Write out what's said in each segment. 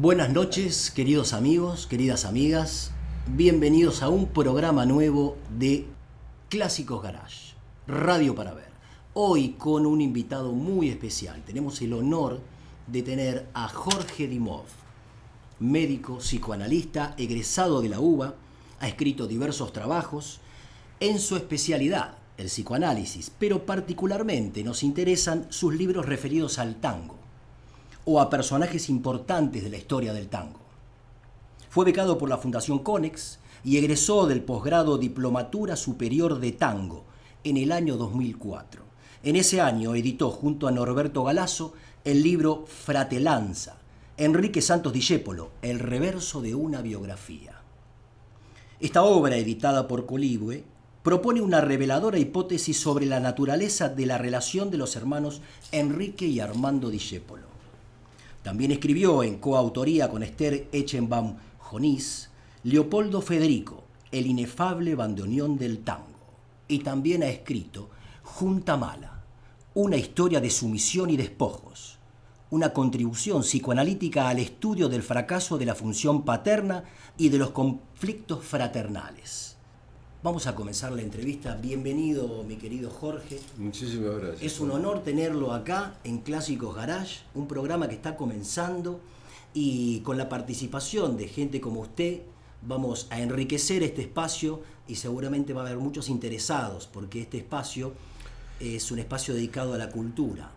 Buenas noches, queridos amigos, queridas amigas. Bienvenidos a un programa nuevo de Clásicos Garage, Radio para Ver. Hoy con un invitado muy especial. Tenemos el honor de tener a Jorge Dimov, médico, psicoanalista, egresado de la UBA. Ha escrito diversos trabajos en su especialidad, el psicoanálisis, pero particularmente nos interesan sus libros referidos al tango o a personajes importantes de la historia del tango. Fue becado por la Fundación Konex y egresó del posgrado Diplomatura Superior de Tango en el año 2004. En ese año editó junto a Norberto Galazo el libro Fratelanza, Enrique Santos Discépolo, el reverso de una biografía. Esta obra, editada por Colibue, propone una reveladora hipótesis sobre la naturaleza de la relación de los hermanos Enrique y Armando Discépolo. También escribió en coautoría con Esther Echenbaum-Jonís, Leopoldo Federico, el inefable bandoneón del tango. Y también ha escrito Junta Mala, una historia de sumisión y despojos, una contribución psicoanalítica al estudio del fracaso de la función paterna y de los conflictos fraternales. Vamos a comenzar la entrevista. Bienvenido, mi querido Jorge. Muchísimas gracias. Es un honor tenerlo acá en Clásicos Garage, un programa que está comenzando y con la participación de gente como usted vamos a enriquecer este espacio y seguramente va a haber muchos interesados porque este espacio es un espacio dedicado a la cultura,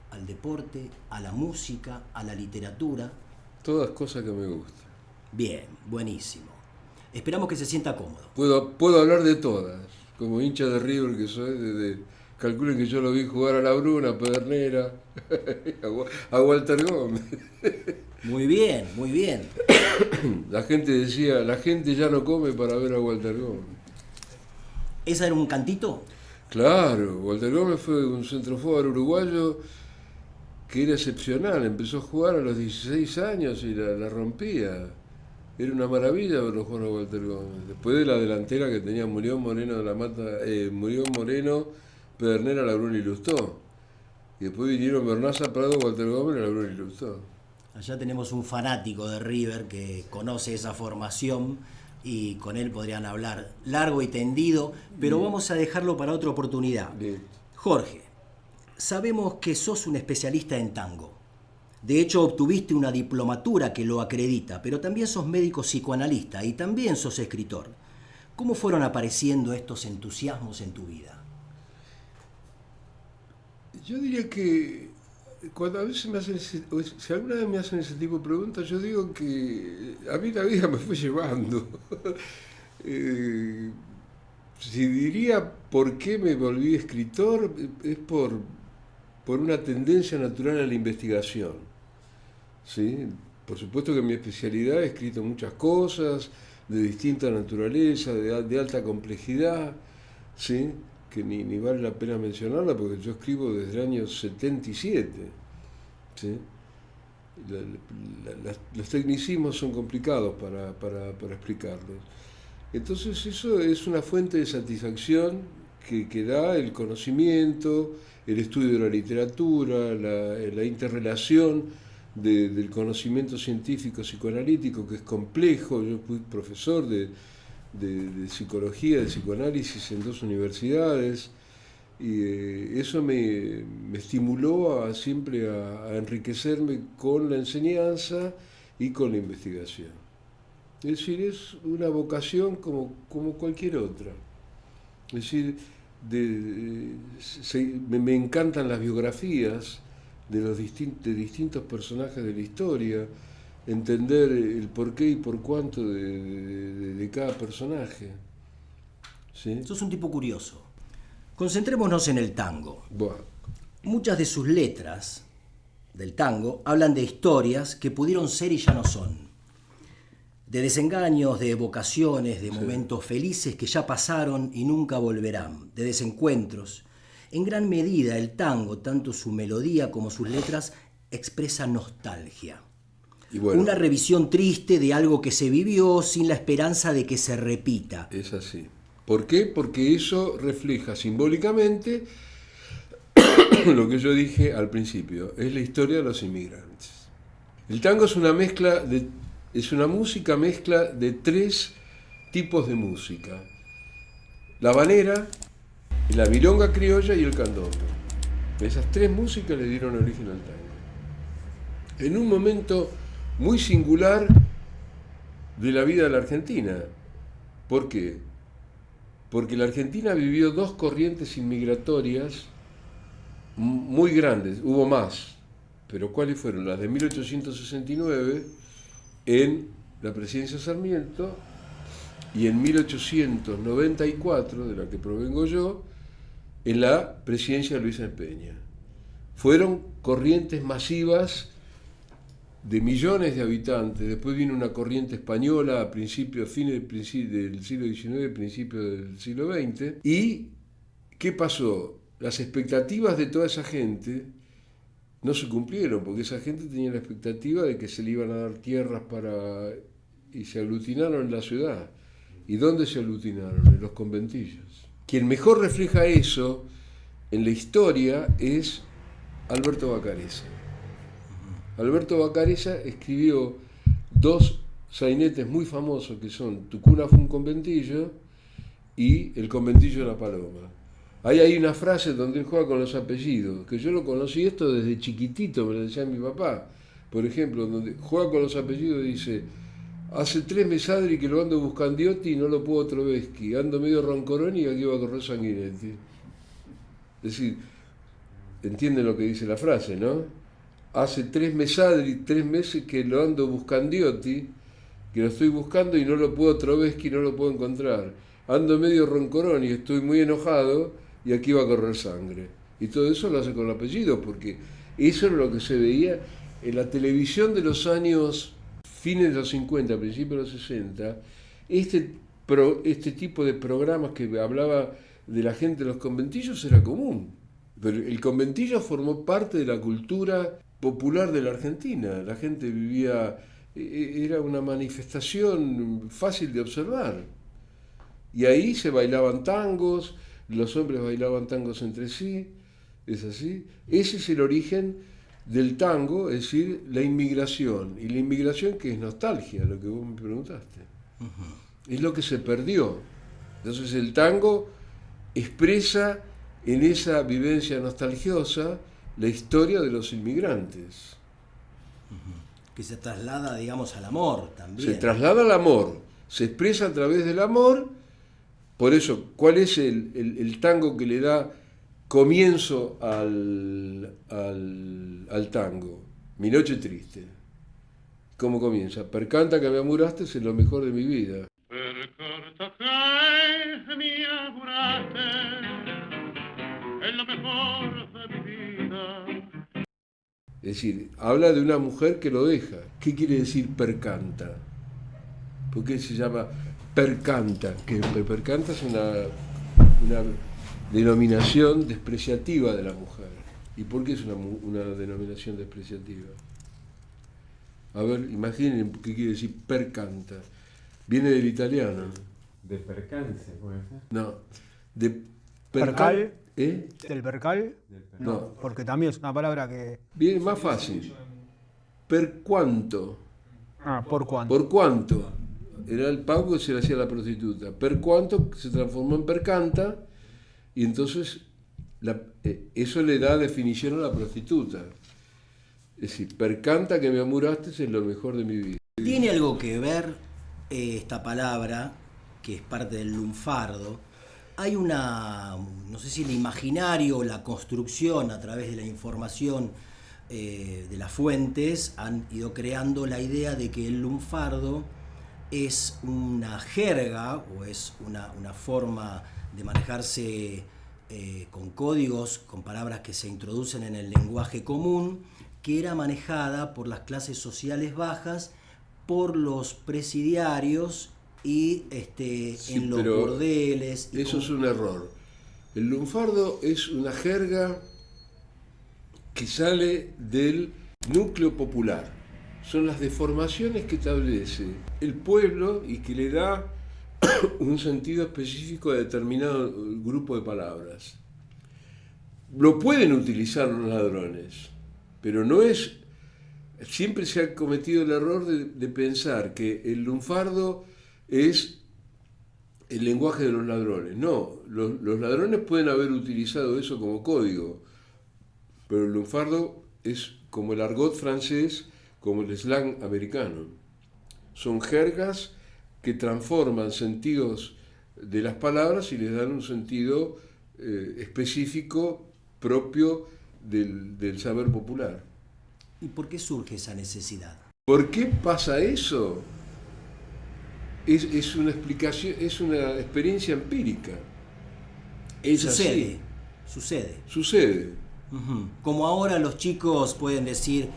al deporte, a la música, a la literatura. Todas cosas que me gustan. Bien, buenísimo. Esperamos que se sienta cómodo. Puedo hablar de todas. Como hincha de River que soy, calculen que yo lo vi jugar a La Bruna, a Pedernera, a Walter Gómez. Muy bien, muy bien. La gente decía, la gente ya no come para ver a Walter Gómez. ¿Esa era un cantito? Claro, Walter Gómez fue un centroforward uruguayo que era excepcional. Empezó a jugar a los 16 años y la rompía. Era una maravilla verlo jugar a Walter Gómez. Después de la delantera que tenía Murió Moreno de la Mata, Murió Moreno, Pedernera, La Bruna y Lustó. Y después vinieron Bernaza, Prado, Walter Gómez, La Bruna y Lustó. Allá tenemos un fanático de River que conoce esa formación y con él podrían hablar largo y tendido, pero bien, vamos a dejarlo para otra oportunidad. Bien. Jorge, sabemos que sos un especialista en tango. De hecho, obtuviste una diplomatura que lo acredita, pero también sos médico psicoanalista y también sos escritor. ¿Cómo fueron apareciendo estos entusiasmos en tu vida? Yo diría que cuando a veces me hacen, si alguna vez me hacen ese tipo de preguntas, yo digo que a mí la vida me fue llevando. Si diría por qué me volví escritor, es por una tendencia natural a la investigación. ¿Sí? Por supuesto que en mi especialidad he escrito muchas cosas de distinta naturaleza, de alta complejidad, ¿sí? Que ni vale la pena mencionarla porque yo escribo desde el año 77. ¿Sí? Los tecnicismos son complicados para explicarlos. Entonces eso es una fuente de satisfacción que da el conocimiento, el estudio de la literatura, la interrelación del conocimiento científico psicoanalítico, que es complejo. Yo fui profesor de psicología, de psicoanálisis en 2 universidades, y eso me estimuló siempre a enriquecerme con la enseñanza y con la investigación. Es decir, es una vocación como cualquier otra. Es decir, me encantan las biografías de distintos personajes de la historia, entender el porqué y por cuánto de cada personaje. ¿Sí? Sos un tipo curioso. Concentrémonos en el tango. Bueno. Muchas de sus letras del tango hablan de historias que pudieron ser y ya no son. De desengaños, de evocaciones, de momentos felices que ya pasaron y nunca volverán, de desencuentros. En gran medida el tango, tanto su melodía como sus letras, expresa nostalgia. Y bueno, una revisión triste de algo que se vivió sin la esperanza de que se repita. Es así. ¿Por qué? Porque eso refleja simbólicamente lo que yo dije al principio, es la historia de los inmigrantes. El tango es una música mezcla de 3 tipos de música: la habanera, la milonga criolla y el candombe. Esas 3 músicas le dieron origen al tango. En un momento muy singular de la vida de la Argentina. ¿Por qué? Porque la Argentina vivió 2 corrientes inmigratorias muy grandes, hubo más, pero ¿cuáles fueron? Las de 1869 en la presidencia Sarmiento y en 1894, de la que provengo yo, en la presidencia de Luis Peña. Fueron corrientes masivas de millones de habitantes. Después vino una corriente española a fines del siglo XIX, principios del siglo XX. ¿Y qué pasó? Las expectativas de toda esa gente no se cumplieron, porque esa gente tenía la expectativa de que se le iban a dar tierras y se aglutinaron en la ciudad. ¿Y dónde se aglutinaron? En los conventillos. Quien mejor refleja eso en la historia es Alberto Vacarezza. Alberto Vacarezza escribió 2 sainetes muy famosos que son Tu cuna fue un conventillo y El conventillo de la paloma. Ahí hay una frase donde él juega con los apellidos, que yo lo conocí esto desde chiquitito, me lo decía mi papá. Por ejemplo, donde juega con los apellidos dice: hace 3 mesadri que lo ando buscandiotti y no lo puedo Troveschi, ando medio roncoroni y aquí va a correr Sanguinetti. Es decir, entienden lo que dice la frase, ¿no? Hace 3 meses que lo ando buscandiotti, que lo estoy buscando y no lo puedo Troveschi, no lo puedo encontrar. Ando medio roncoroni, estoy muy enojado y aquí va a correr sangre. Y todo eso lo hace con el apellido, porque eso es lo que se veía en la televisión de los años fines de los 50, principios de los 60. Este tipo de programas que hablaba de la gente de los conventillos era común. Pero el conventillo formó parte de la cultura popular de la Argentina. La gente vivía, era una manifestación fácil de observar. Y ahí se bailaban tangos, los hombres bailaban tangos entre sí, es así. Ese es el origen del tango, es decir, la inmigración. Y la inmigración que es nostalgia, lo que vos me preguntaste. Uh-huh. Es lo que se perdió. Entonces el tango expresa en esa vivencia nostalgiosa la historia de los inmigrantes. Uh-huh. Que se traslada, digamos, al amor también. Se traslada al amor, se expresa a través del amor. Por eso, ¿cuál es el tango que le da comienzo al tango? Mi noche triste. ¿Cómo comienza? Per canta que me amuraste es lo mejor de mi vida. Per canta que me amuraste es lo mejor de mi vida. Es decir, habla de una mujer que lo deja. ¿Qué quiere decir per canta? ¿Por qué se llama percanta? Que percanta es una denominación despreciativa de la mujer. ¿Y por qué es una denominación despreciativa? A ver, imaginen qué quiere decir percanta. Viene del italiano. ¿De percance, puede ser? No, de percal. ¿Eh? ¿Del percal? No, porque también es una palabra que... Viene más fácil. Per cuanto. ¿por cuánto? ¿Por cuánto? Era el pago que se le hacía a la prostituta. Per cuanto se transformó en percanta y entonces eso le da definición a la prostituta. Es decir, percanta que me amuraste es lo mejor de mi vida. ¿Tiene algo que ver esta palabra, que es parte del lunfardo? Hay no sé si el imaginario o la construcción a través de la información de las fuentes han ido creando la idea de que el lunfardo es una jerga o es una forma de manejarse con códigos, con palabras que se introducen en el lenguaje común, que era manejada por las clases sociales bajas, por los presidiarios y Sí, en los bordeles. Eso es un error. El lunfardo es una jerga que sale del núcleo popular. Son las deformaciones que establece el pueblo y que le da un sentido específico a determinado grupo de palabras. Lo pueden utilizar los ladrones, pero no es siempre se ha cometido el error de pensar que el lunfardo es el lenguaje de los ladrones. No, los ladrones pueden haber utilizado eso como código, pero el lunfardo es como el argot francés, como el slang americano. Son jergas que transforman sentidos de las palabras y les dan un sentido específico propio del saber popular. ¿Y por qué surge esa necesidad? ¿Por qué pasa eso? Es una explicación, es una experiencia empírica. Es Sucede. Sucede. Uh-huh. Como ahora los chicos pueden decir,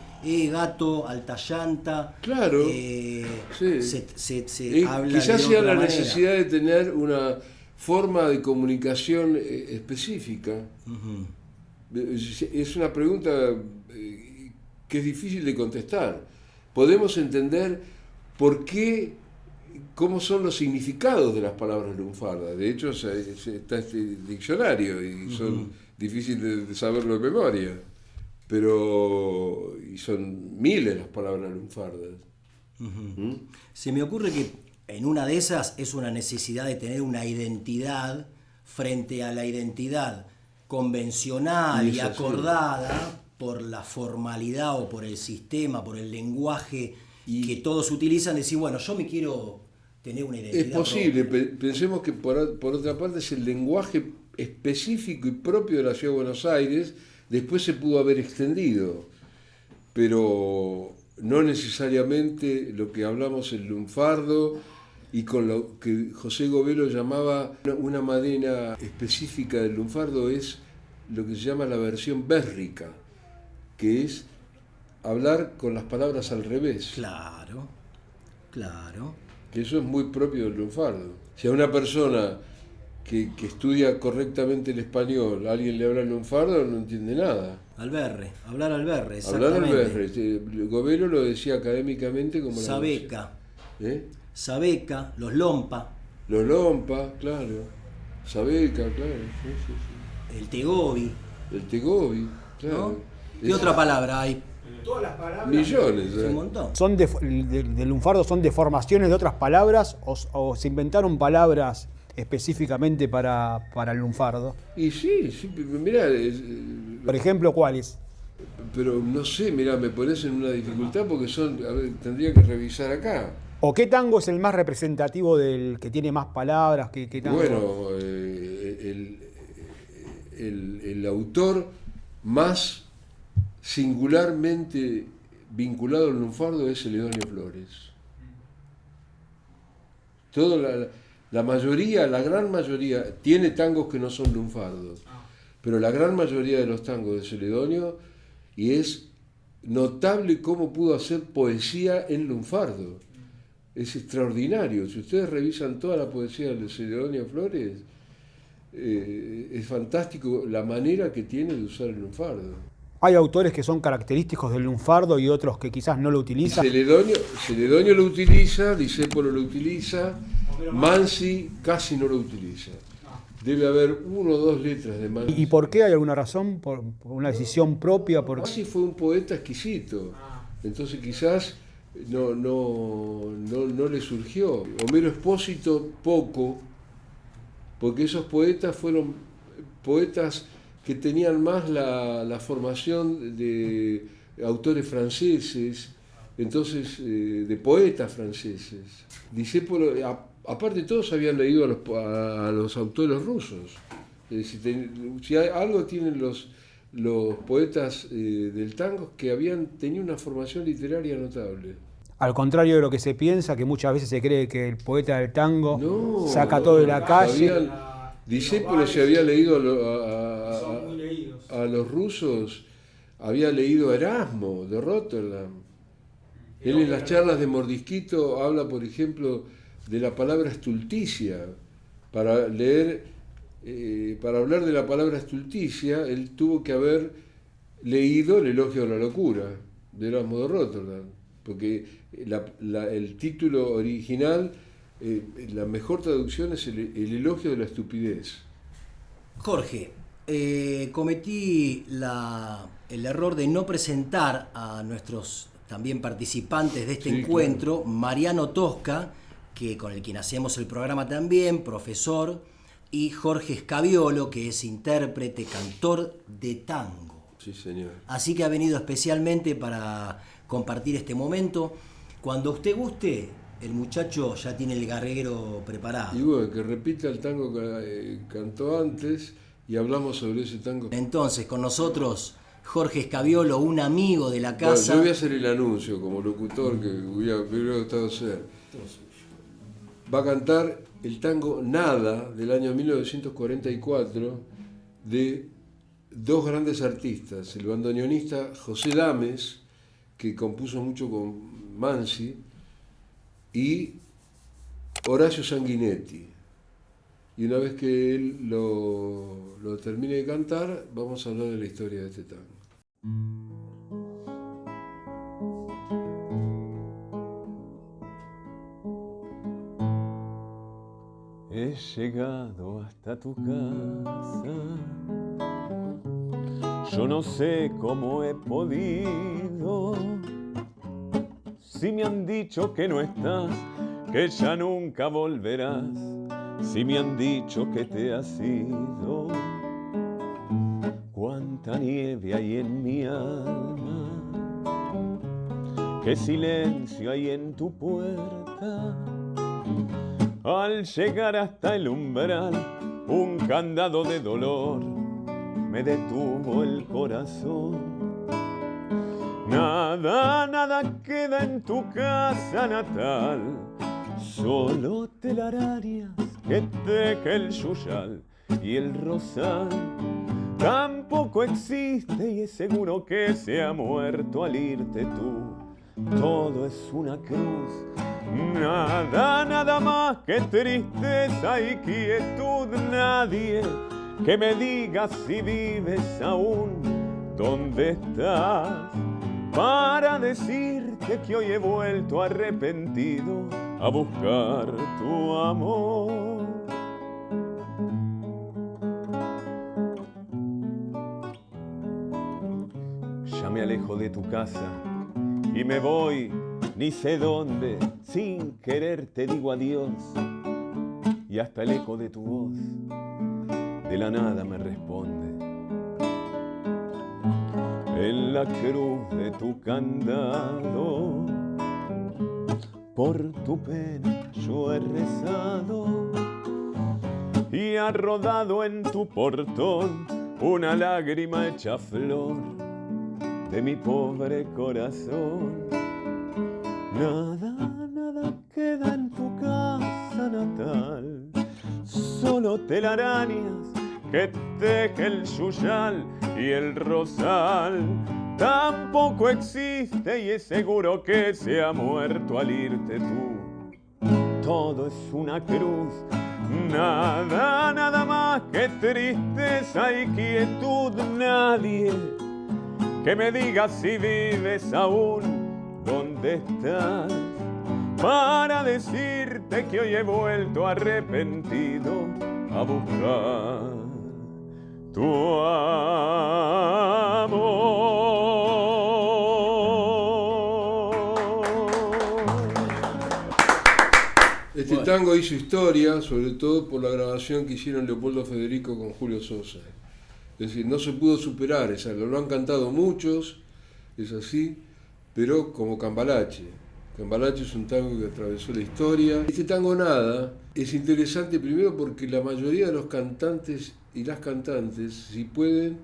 gato, alta llanta. Claro. Sí. Se habla quizás de sea otra la manera. necesidad de tener una forma de comunicación específica. Uh-huh. Es una pregunta que es difícil de contestar. Podemos entender por qué, cómo son los significados de las palabras lunfardas. De hecho, está este diccionario y son difíciles de saberlo de memoria. Y son miles las palabras lunfardas. Uh-huh. Se me ocurre que en una de esas es una necesidad de tener una identidad frente a la identidad convencional y acordada por la formalidad o por el sistema, por el lenguaje que todos utilizan, decir, bueno, yo me quiero tener una identidad. Es posible, pensemos que por otra parte es el lenguaje específico y propio de la Ciudad de Buenos Aires, después se pudo haber extendido, pero no necesariamente lo que hablamos el lunfardo y con lo que José Govelo llamaba una manera específica del lunfardo es lo que se llama la versión bérrica, que es hablar con las palabras al revés. Claro. Que eso es muy propio del lunfardo. Si a una persona que estudia correctamente el español, alguien le habla el lunfardo, no entiende nada. Hablar al berre, exactamente. Hablar al berre. Govelo lo decía académicamente como Sabeca. Sabeca, los lompa. Los lompa, claro. Sabeca, claro. Sí. El tegobi. El tegobi, claro. ¿No? ¿Qué otra palabra hay? Todas las palabras. Millones. Un montón. ¿Son del lunfardo son deformaciones de otras palabras o se inventaron palabras específicamente para el lunfardo? Y sí, mirá. Por ejemplo, ¿cuáles? Pero no sé, mirá, me pones en una dificultad porque tendría que revisar acá. ¿O qué tango es el más representativo del que tiene más palabras? ¿Qué tango? Bueno, el autor más singularmente vinculado al lunfardo es Celedonio Flores. La gran mayoría, tiene tangos que no son lunfardos, pero la gran mayoría de los tangos de Celedonio, y es notable cómo pudo hacer poesía en lunfardo. Es extraordinario. Si ustedes revisan toda la poesía de Celedonio Flores, es fantástico la manera que tiene de usar el lunfardo. Hay autores que son característicos del lunfardo y otros que quizás no lo utilizan. Celedonio lo utiliza, Discépolo lo utiliza, Mansi casi no lo utiliza. Debe haber 1 o 2 letras de Mansi. ¿Y por qué? ¿Hay alguna razón? ¿Por una decisión propia? Mansi fue un poeta exquisito, entonces quizás no le surgió. Homero Expósito poco, porque esos poetas fueron poetas que tenían más la formación de autores franceses, entonces de poetas franceses. Discépolo, aparte todos habían leído a los autores rusos. Si algo tienen los poetas del tango, que habían tenido una formación literaria notable. Al contrario de lo que se piensa, que muchas veces se cree que el poeta del tango saca todo de la calle. Discépolo se había leído a los rusos, había leído a Erasmo de Rotterdam. Él en las charlas de Mordisquito habla, por ejemplo, de la palabra estulticia. Para hablar de la palabra estulticia, él tuvo que haber leído el Elogio de la Locura de Erasmo de Rotterdam, porque el título original, la mejor traducción es el Elogio de la Estupidez. Jorge, cometí el error de no presentar a nuestros también participantes de este Sí, encuentro, claro. Mariano Tosca, que con el quien hacemos el programa también, profesor, y Jorge Scaviolo, que es intérprete, cantor de tango. Sí, señor. Así que ha venido especialmente para compartir este momento. Cuando usted guste, el muchacho ya tiene el garguero preparado. Y bueno, que repita el tango que cantó antes y hablamos sobre ese tango. Entonces, con nosotros, Jorge Scaviolo, un amigo de la Bueno, casa. yo voy a hacer el anuncio como locutor que me hubiera gustado hacer. Va a cantar el tango Nada del año 1944 de dos grandes artistas, el bandoneonista José Dames, que compuso mucho con Mansi, y Horacio Sanguinetti. Y una vez que él lo termine de cantar, vamos a hablar de la historia de este tango. He llegado hasta tu casa, yo no sé cómo he podido. Si me han dicho que no estás, que ya nunca volverás, si me han dicho que te has ido, cuánta nieve hay en mi alma, qué silencio hay en tu puerta. Al llegar hasta el umbral, un candado de dolor me detuvo el corazón. Nada, nada queda en tu casa natal, solo telarañas que teje el yuyal y el rosal. Tampoco existe y es seguro que se ha muerto al irte tú. Todo es una cruz, nada, nada más que tristeza y quietud. Nadie que me diga si vives aún, dónde estás, para decirte que hoy he vuelto arrepentido a buscar tu amor. Ya me alejo de tu casa y me voy, ni sé dónde, sin querer te digo adiós. Y hasta el eco de tu voz de la nada me responde. En la cruz de tu candado, por tu pena yo he rezado, y ha rodado en tu portón una lágrima hecha flor de mi pobre corazón. Nada, nada queda en tu casa natal, solo telarañas que teje el yuyal y el rosal. Tampoco existe y es seguro que se ha muerto al irte tú. Todo es una cruz, nada, nada más que tristeza y quietud. Nadie que me diga si vives aún, dónde estás, para decirte que hoy he vuelto arrepentido a buscar tu amor. Este tango hizo historia, sobre todo por la grabación que hicieron Leopoldo Federico con Julio Sosa. Es decir, no se pudo superar, lo han cantado muchos, es así, pero como Cambalache. Cambalache es un tango que atravesó la historia. Este tango Nada es interesante primero porque la mayoría de los cantantes y las cantantes, si pueden,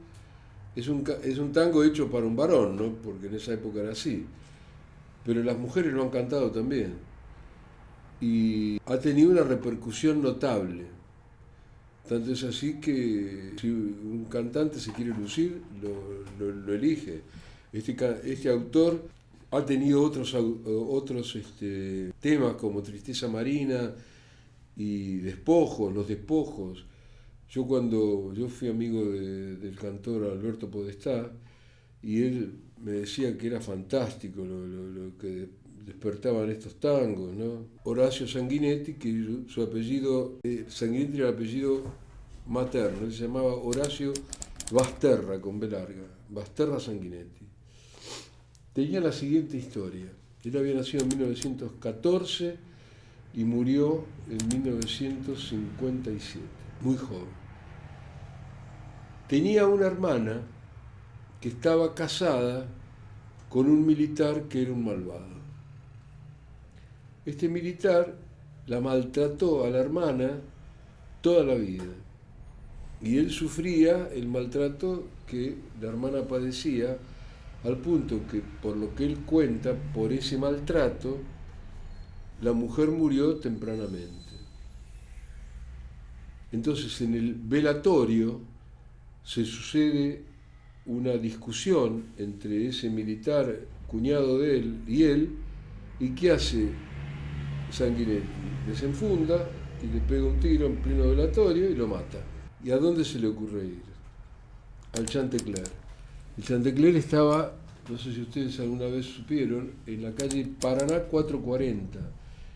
es un tango hecho para un varón, ¿no? Porque en esa época era así. Pero las mujeres lo han cantado también. Y ha tenido una repercusión notable. Tanto es así que si un cantante se quiere lucir, lo elige. Este autor ha tenido otros temas como Tristeza Marina y Despojos, Los Despojos. Yo fui amigo del cantor Alberto Podestá y él me decía que era fantástico lo que despertaban estos tangos, ¿no? Horacio Sanguinetti, que su apellido, Sanguinetti era el apellido materno, él se llamaba Horacio Basterra, con B larga, Basterra Sanguinetti. tenía la siguiente historia. Él había nacido en 1914 y murió en 1957, muy joven. Tenía una hermana que estaba casada con un militar que era un malvado. Este militar la maltrató a la hermana toda la vida y él sufría el maltrato que la hermana padecía, al punto que, por lo que él cuenta, por ese maltrato, la mujer murió tempranamente. Entonces, en el velatorio se sucede una discusión entre ese militar, cuñado de él, y él, y ¿qué hace Sanguinetti? Desenfunda y le pega un tiro en pleno velatorio y lo mata. ¿Y a dónde se le ocurre ir? Al Chantecler. El Chantecler estaba, no sé si ustedes alguna vez supieron, en la calle Paraná 440.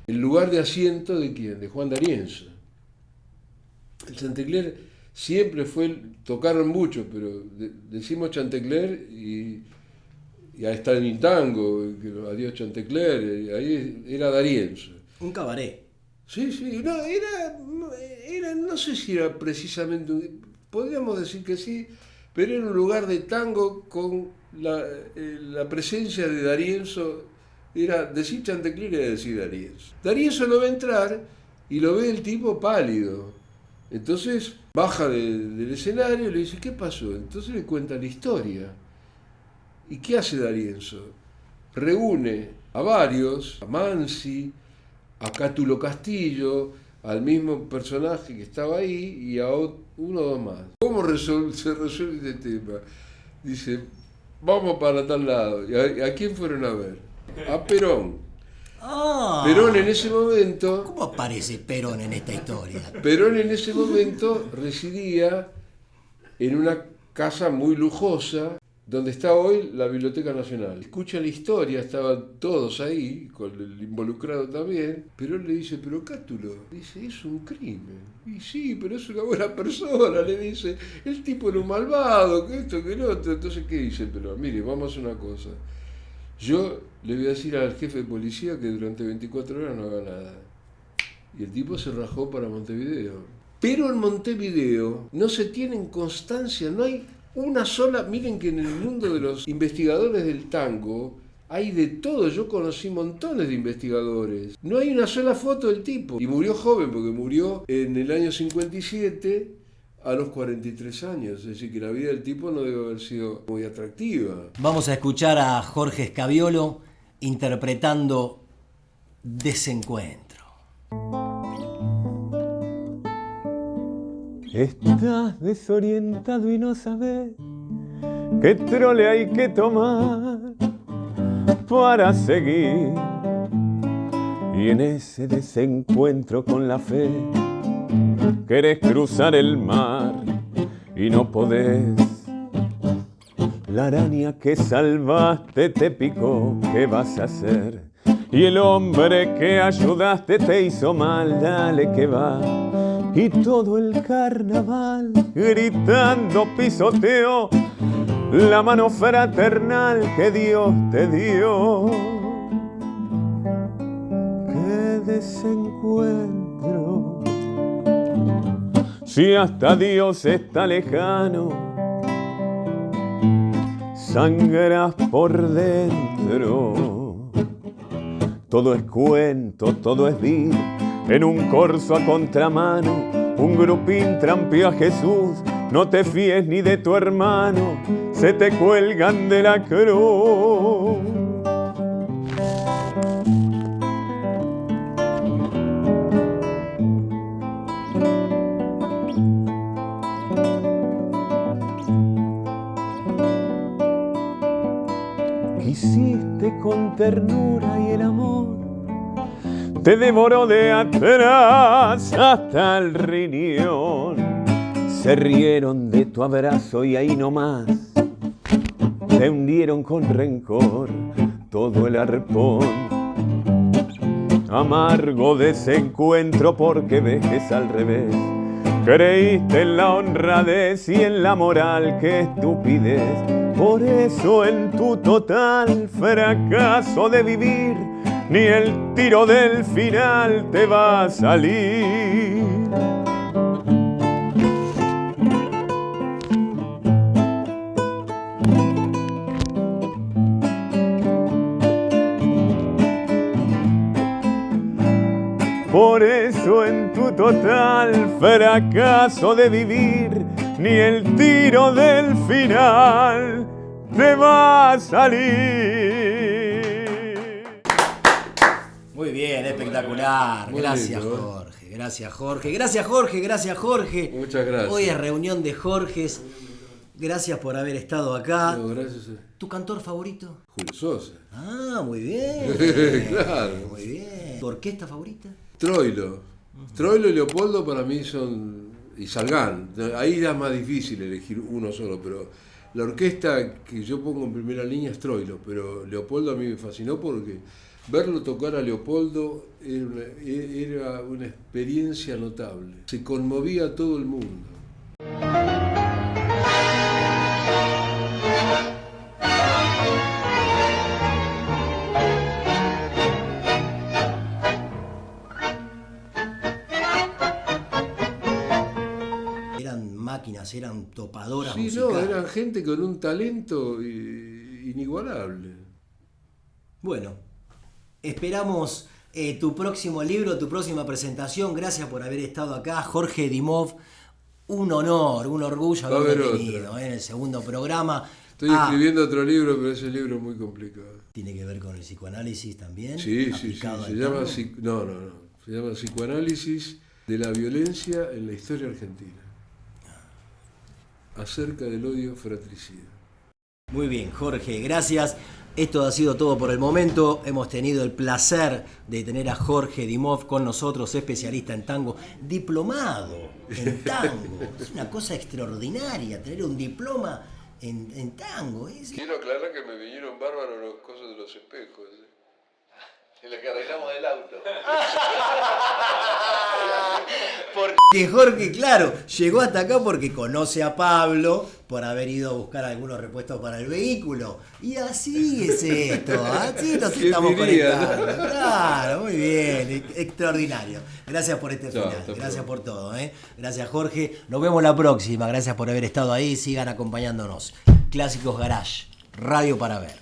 El lugar de asiento de ¿quién? De Juan D'Arienzo. El Chantecler siempre fue, tocaron mucho, pero decimos Chantecler y ahí está el tango, adiós Chantecler, ahí era D'Arienzo. Un cabaret. Sí, no, era, no sé si era precisamente, podríamos decir que sí, pero era un lugar de tango con la presencia de D'Arienzo. Era decir Chantecler era decir D'Arienzo. D'Arienzo lo ve entrar y lo ve el tipo pálido. Entonces baja del escenario y le dice, ¿qué pasó? Entonces le cuenta la historia. ¿Y qué hace D'Arienzo? Reúne a varios, a Mansi, a Cátulo Castillo, al mismo personaje que estaba ahí y a uno o dos más. ¿Cómo se resuelve este tema? Dice, vamos para tal lado. ¿Y a quién fueron a ver? A Perón. Ah, Perón en ese momento... ¿Cómo aparece Perón en esta historia? Perón en ese momento residía en una casa muy lujosa donde está hoy la Biblioteca Nacional. Escucha la historia, estaban todos ahí, con el involucrado también. Perón le dice, pero Cátulo, dice, es un crimen. Y sí, pero es una buena persona, le dice, el tipo era un malvado, que esto, que lo otro. Entonces, ¿qué dice Perón? Mire, vamos a hacer una cosa. Yo le voy a decir al jefe de policía que durante 24 horas no haga nada. Y el tipo se rajó para Montevideo. Pero en Montevideo no se tienen constancia, no hay una sola... Miren que en el mundo de los investigadores del tango hay de todo. Yo conocí montones de investigadores. No hay una sola foto del tipo. Y murió joven, porque murió en el año 57 a los 43 años. Es decir, que la vida del tipo no debe haber sido muy atractiva. Vamos a escuchar a Jorge Scaviolo interpretando Desencuentro. Estás desorientado y no sabes qué trole hay que tomar para seguir. Y en ese desencuentro con la fe querés cruzar el mar y no podés. La araña que salvaste te picó, ¿qué vas a hacer? Y el hombre que ayudaste te hizo mal, dale que va. Y todo el carnaval gritando pisoteó la mano fraternal que Dios te dio. ¡Qué desencuentro! Si hasta Dios está lejano, sangras por dentro. Todo es cuento, todo es vir. En un corso a contramano, un grupín trampeó a Jesús. No te fíes ni de tu hermano, se te cuelgan de la cruz. Quisiste con ternura y el amor te devoró de atrás hasta el riñón. Se rieron de tu abrazo y ahí nomás te hundieron con rencor todo el arpón. Amargo desencuentro porque ves que es al revés. Creíste en la honradez y en la moral, qué estupidez. Por eso en tu total fracaso de vivir, ni el tiro del final te va a salir. Por eso en tu total fracaso de vivir, ni el tiro del final te va a salir. Muy bien, espectacular. Muy Gracias, lindo, Jorge. Gracias, Jorge. Gracias, Jorge. Gracias, Jorge. Muchas gracias. Hoy es reunión de Jorges. Gracias por haber estado acá. No, gracias. ¿Tu cantor favorito? Julio Sosa. Ah, muy bien. Claro. Muy bien. ¿Tu orquesta favorita? Troilo. Troilo y Leopoldo para mí son... Y Salgán. Ahí era más difícil elegir uno solo, pero la orquesta que yo pongo en primera línea es Troilo, pero Leopoldo a mí me fascinó porque verlo tocar a Leopoldo era una experiencia notable. Se conmovía a todo el mundo. Eran máquinas, eran topadoras Sí, musicales. no, eran gente con un talento inigualable. Bueno, esperamos tu próximo libro, tu próxima presentación. Gracias por haber estado acá, Jorge Dimov. Un honor, un orgullo Va a haberte haber tenido otro. en el segundo programa. Estoy escribiendo otro libro, pero ese libro es muy complicado. ¿Tiene que ver con el psicoanálisis también? Sí, sí, sí. aplicado Se al llama, tango? no. Se llama Psicoanálisis de la violencia en la historia argentina. Acerca del odio fratricida. Muy bien, Jorge, gracias. Esto ha sido todo por el momento. Hemos tenido el placer de tener a Jorge Dimov con nosotros, especialista en tango, diplomado en tango. Es una cosa extraordinaria tener un diploma en tango. Quiero aclarar que me vinieron bárbaros los cosas de los espejos. En lo que arreglamos del auto. Que Jorge, claro, llegó hasta acá porque conoce a Pablo por haber ido a buscar algunos repuestos para el vehículo. Y así es esto, así nos ¿Quién estamos diría, conectando. Claro, muy bien, extraordinario. Gracias por este Chao, final, hasta gracias pronto. por todo. Gracias, Jorge. Nos vemos la próxima. Gracias por haber estado ahí. Sigan acompañándonos. Clásicos Garage, Radio para Ver.